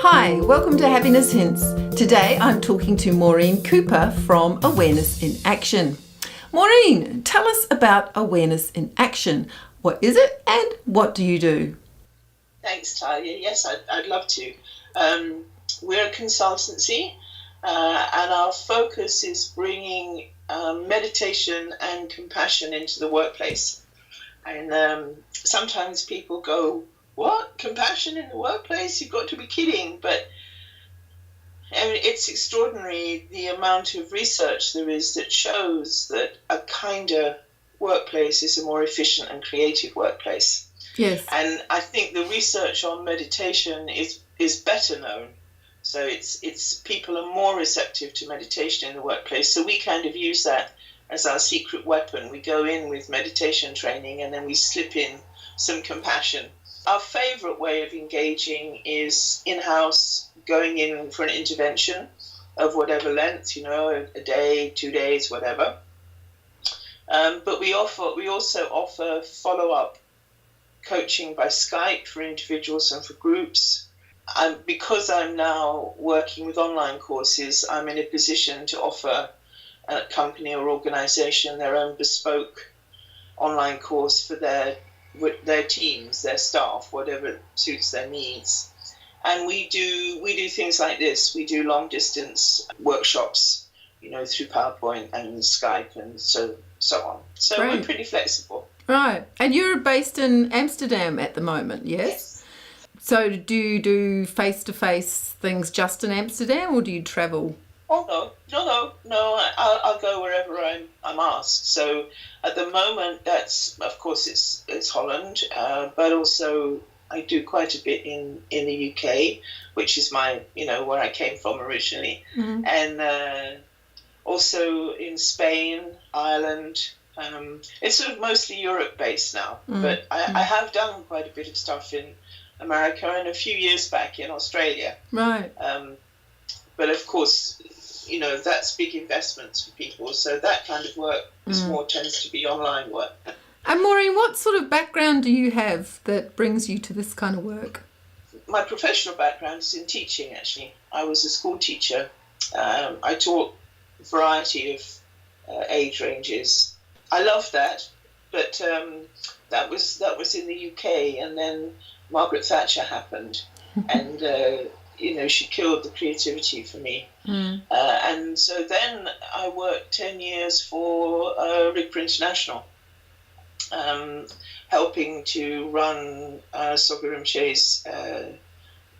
Hi, welcome to Happiness Hints. Today I'm talking to Maureen Cooper from Awareness in Action. Maureen, tell us about Awareness in Action. What is it and what do you do? Thanks, Talia. Yes, I'd love to. We're a consultancy and our focus is bringing meditation and compassion into the workplace. And sometimes people go, what? Compassion in the workplace? You've got to be kidding. But I mean, it's extraordinary the amount of research there is that shows that a kinder workplace is a more efficient and creative workplace. Yes. And I think the research on meditation is better known. So it's people are more receptive to meditation in the workplace. So we kind of use that as our secret weapon. We go in with meditation training and then we slip in some compassion. Our favourite way of engaging is in-house, going in for an intervention of whatever length, a day, 2 days, whatever. But we also offer follow-up coaching by Skype for individuals and for groups. Because I'm now working with online courses, I'm in a position to offer a company or organisation their own bespoke online course for their teams, their staff, whatever suits their needs. And we do things like this. We do long distance workshops, through PowerPoint and Skype and so on. So Right. We're pretty flexible. Right. And you're based in Amsterdam at the moment, yes? So do you do face-to-face things just in Amsterdam or do you travel? Oh no. I'll go wherever I'm asked. So at the moment, that's of course it's Holland, but also I do quite a bit in the UK, which is my where I came from originally, and also in Spain, Ireland. It's sort of mostly Europe based now, but I have done quite a bit of stuff in America and a few years back in Australia. Right. But of course, that's big investments for people. So that kind of work tends to be online work. And Maureen, what sort of background do you have that brings you to this kind of work? My professional background is in teaching, actually. I was a school teacher. I taught a variety of age ranges. I loved that, but that was in the UK, and then Margaret Thatcher happened, and she killed the creativity for me. And so then I worked 10 years for RIGPA International, helping to run Soga Rinpoche's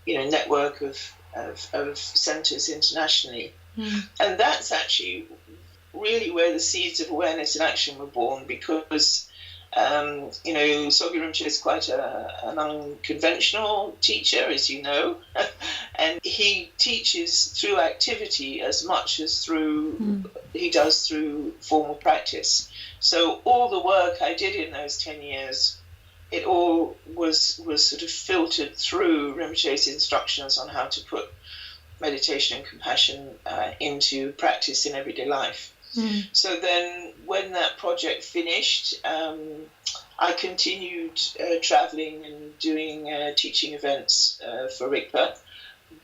network of centres internationally. And that's actually really where the seeds of awareness in action were born, because Soga Rinpoche is quite an unconventional teacher, as you know, and he teaches through activity as much as he does through formal practice. So all the work I did in those 10 years, it all was sort of filtered through Rinpoche's instructions on how to put meditation and compassion into practice in everyday life. So then when that project finished, I continued traveling and doing teaching events for RIGPA.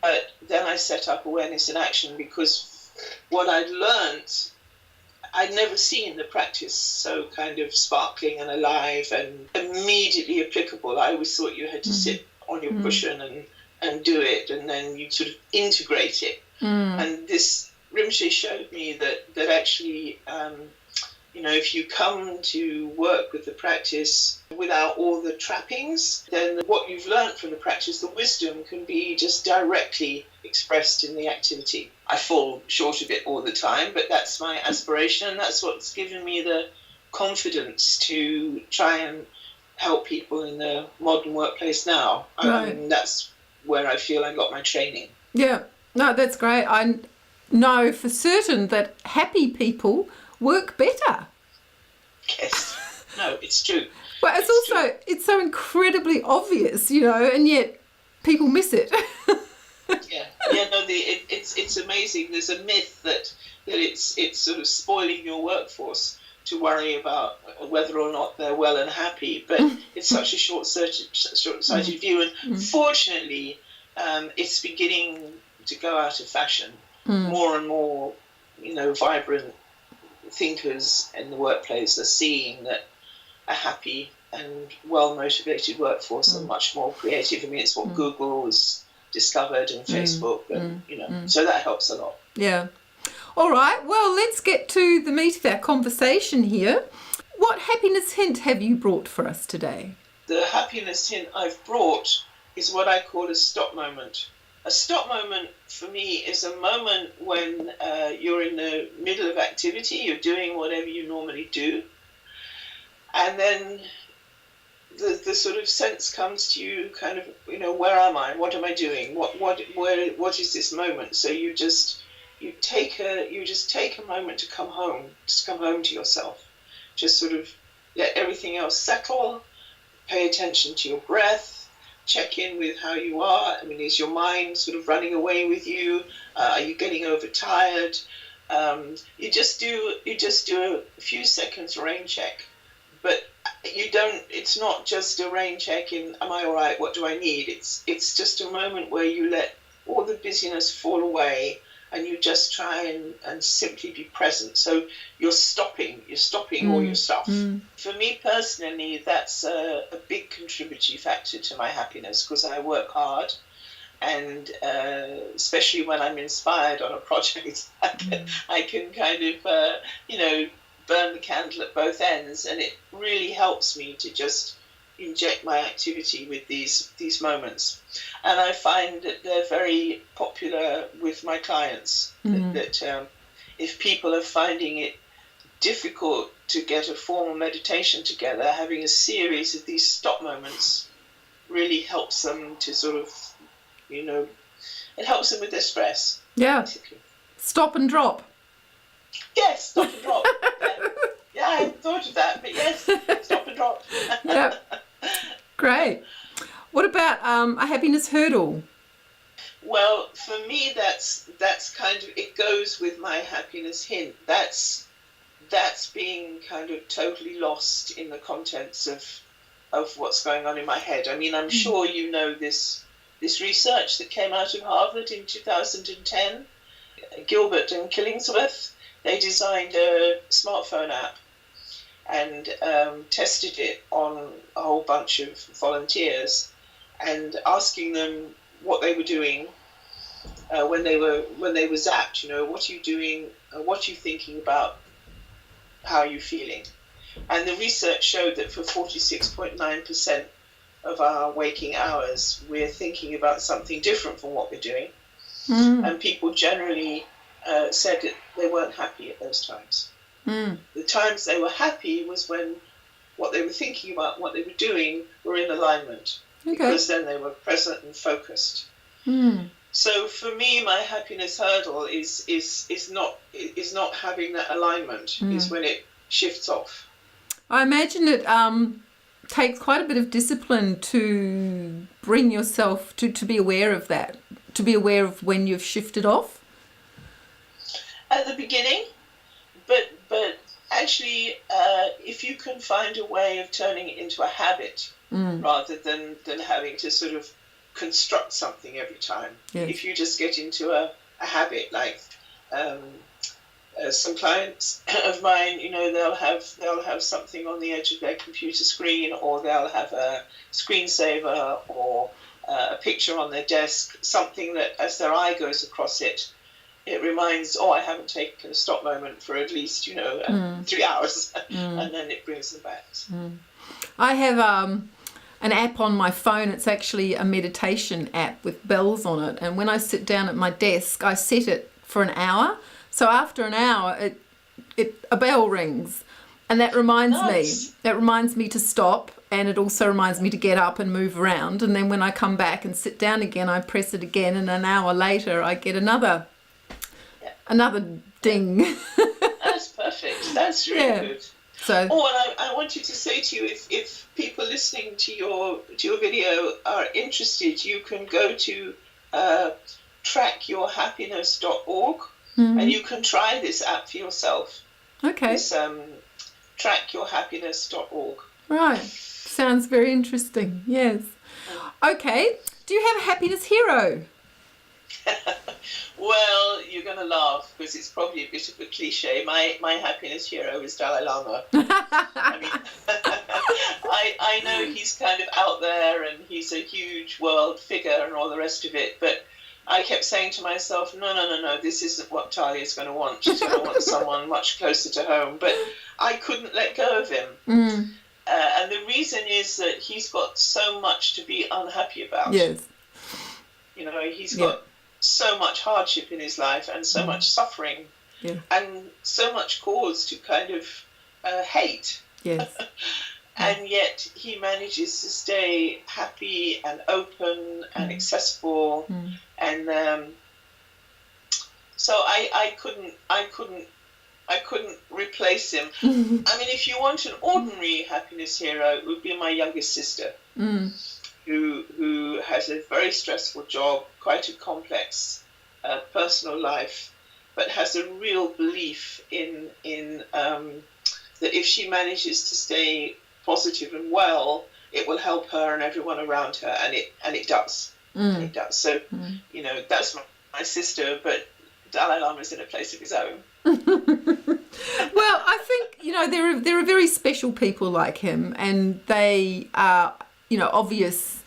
But then I set up Awareness in Action because what I'd learned, I'd never seen the practice so kind of sparkling and alive and immediately applicable. I always thought you had to sit on your cushion and do it, and then you sort of integrate it. And this Rinpoche showed me that actually, if you come to work with the practice without all the trappings, then what you've learned from the practice, the wisdom, can be just directly expressed in the activity. I fall short of it all the time, but that's my aspiration, and that's what's given me the confidence to try and help people in the modern workplace now. Right. I mean, that's where I feel I got my training. Yeah, no, that's great. I know for certain that happy people work better. Yes, no, it's true. But it's so incredibly obvious, and yet people miss it. It's amazing. There's a myth that it's sort of spoiling your workforce to worry about whether or not they're well and happy, but it's such a short-sighted view. And fortunately, it's beginning to go out of fashion. More and more, vibrant thinkers in the workplace are seeing that a happy and well-motivated workforce are much more creative. I mean, it's what Google has discovered and Facebook, and so that helps a lot. Yeah. All right. Well, let's get to the meat of our conversation here. What happiness hint have you brought for us today? The happiness hint I've brought is what I call a stop moment. A stop moment for me is a moment when you're in the middle of activity, you're doing whatever you normally do, and then the sort of sense comes to you, kind of, where am I? What am I doing? What is this moment? So you just take a moment to come home, to yourself, just sort of let everything else settle, pay attention to your breath. Check in with how you are. I mean, is your mind sort of running away with you? Are you getting overtired? You just do a few seconds rain check, but it's not just a rain check in, am I all right? What do I need? It's just a moment where you let all the busyness fall away and you just try and simply be present. So you're stopping all your stuff. For me personally, that's a big contributory factor to my happiness, because I work hard, and especially when I'm inspired on a project, I can kind of, burn the candle at both ends, and it really helps me to just inject my activity with these moments. And I find that they're very popular with my clients, that if people are finding it difficult to get a formal meditation together, having a series of these stop moments really helps them to sort of, it helps them with their stress. Yeah. Basically. Stop and drop. Yes, stop and drop. Yeah, I hadn't thought of that, but yes, stop and drop. Yeah. Great. What about a happiness hurdle? Well, for me, that's kind of, it goes with my happiness hint. That's being kind of totally lost in the contents of what's going on in my head. I mean, I'm sure you know this research that came out of Harvard in 2010. Gilbert and Killingsworth, they designed a smartphone app and tested it on a whole bunch of volunteers, and asking them what they were doing when they were zapped. What are you doing? What are you thinking about? How are you feeling? And the research showed that for 46.9% of our waking hours, we're thinking about something different from what we're doing. And people generally said that they weren't happy at those times. The times they were happy was when what they were thinking about, what they were doing, were in alignment. Okay. Because then they were present and focused. So for me, my happiness hurdle is not having that alignment. Is when it shifts off. I imagine it takes quite a bit of discipline to bring yourself to be aware of that, to be aware of when you've shifted off. At the beginning, but actually, if you can find a way of turning it into a habit rather than having to sort of construct something every time. Yes. If you just get into a habit, like some clients of mine, they'll have something on the edge of their computer screen, or they'll have a screensaver or a picture on their desk, something that as their eye goes across it, it reminds, I haven't taken a stop moment for at least, 3 hours, and then it brings them back. I have an app on my phone. It's actually a meditation app with bells on it, and when I sit down at my desk, I set it for an hour. So after an hour, a bell rings, and that reminds me to stop, and it also reminds me to get up and move around. And then when I come back and sit down again, I press it again, and an hour later, I get another ding. That's perfect. That's really good. So, and I want you to say to you, if people listening to your video are interested, you can go to trackyourhappiness.org, and you can try this app for yourself. Okay. It's trackyourhappiness.org. Right. Sounds very interesting. Yes. Okay. Do you have a happiness hero? Well, you're going to laugh because it's probably a bit of a cliche. My happiness hero is Dalai Lama. I mean, I know he's kind of out there and he's a huge world figure and all the rest of it, but I kept saying to myself, no, this isn't what Talia's going to want. She's going to want someone much closer to home. But I couldn't let go of him. And the reason is that he's got so much to be unhappy about. Yes. You know, he's got so much hardship in his life and so much suffering and so much cause to kind of hate. Yes. And yet he manages to stay happy and open and accessible. And so I couldn't replace him. I mean, if you want an ordinary happiness hero, it would be my youngest sister, who has a very stressful job, quite a complex personal life, but has a real belief in that if she manages to stay positive and well, it will help her and everyone around her, and it does. It does. So, you know, that's my sister, but Dalai Lama is in a place of his own. Well, I think, you know, there are very special people like him, and they are, you know, obvious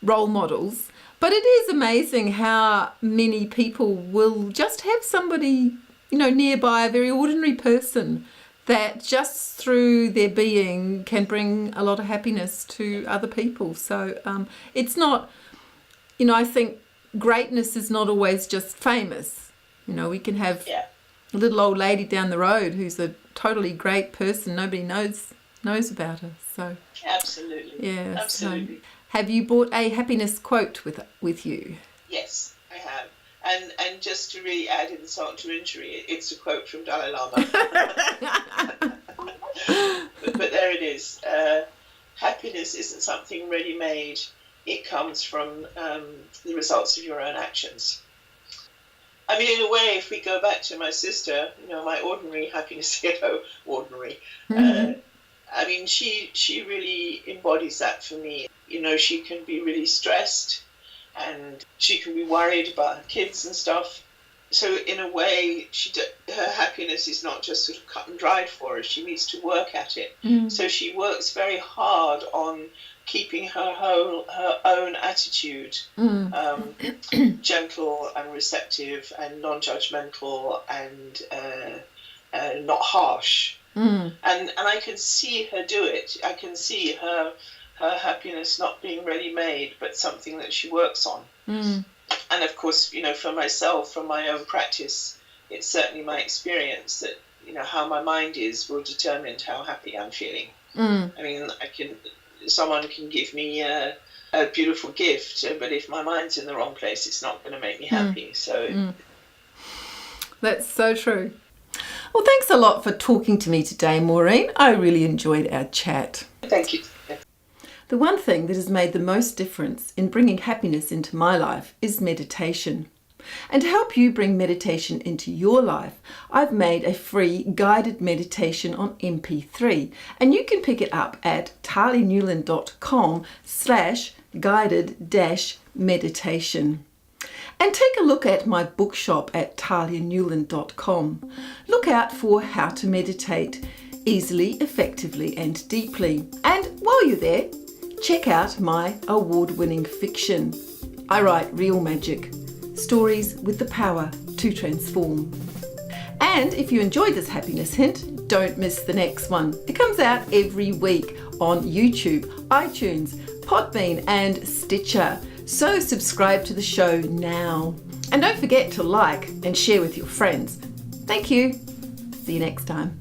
role models. But it is amazing how many people will just have somebody, you know, nearby, a very ordinary person, that just through their being can bring a lot of happiness to other people. So it's not, you know, I think greatness is not always just famous. You know, we can have a little old lady down the road who's a totally great person. Nobody knows about her. So absolutely, yeah, absolutely. So, have you brought a happiness quote with you? Yes, I have. And just to really add insult to injury, it's a quote from Dalai Lama. but there it is. Happiness isn't something ready-made. It comes from the results of your own actions. I mean, in a way, if we go back to my sister, you know, my ordinary happiness hero, I mean, she really embodies that for me. You know, she can be really stressed and she can be worried about her kids and stuff. So in a way, her happiness is not just sort of cut and dried for her. She needs to work at it. So she works very hard on keeping her own attitude gentle and receptive and non-judgmental and not harsh. And I can see her do it. I can see her happiness not being ready-made, but something that she works on. And of course, you know, for myself, from my own practice, it's certainly my experience that, you know, how my mind is will determine how happy I'm feeling. I mean, someone can give me a beautiful gift, but if my mind's in the wrong place, it's not going to make me happy. So that's so true. Well, thanks a lot for talking to me today, Maureen. I really enjoyed our chat. Thank you. The one thing that has made the most difference in bringing happiness into my life is meditation. And to help you bring meditation into your life, I've made a free guided meditation on MP3, and you can pick it up at talianewland.com/guided-meditation. And take a look at my bookshop at talianewland.com. Look out for How to Meditate Easily, Effectively and Deeply. And while you're there, check out my award-winning fiction. I write real magic, stories with the power to transform. And if you enjoyed this happiness hint, don't miss the next one. It comes out every week on YouTube, iTunes, Podbean and Stitcher. So subscribe to the show now. And don't forget to like and share with your friends. Thank you. See you next time.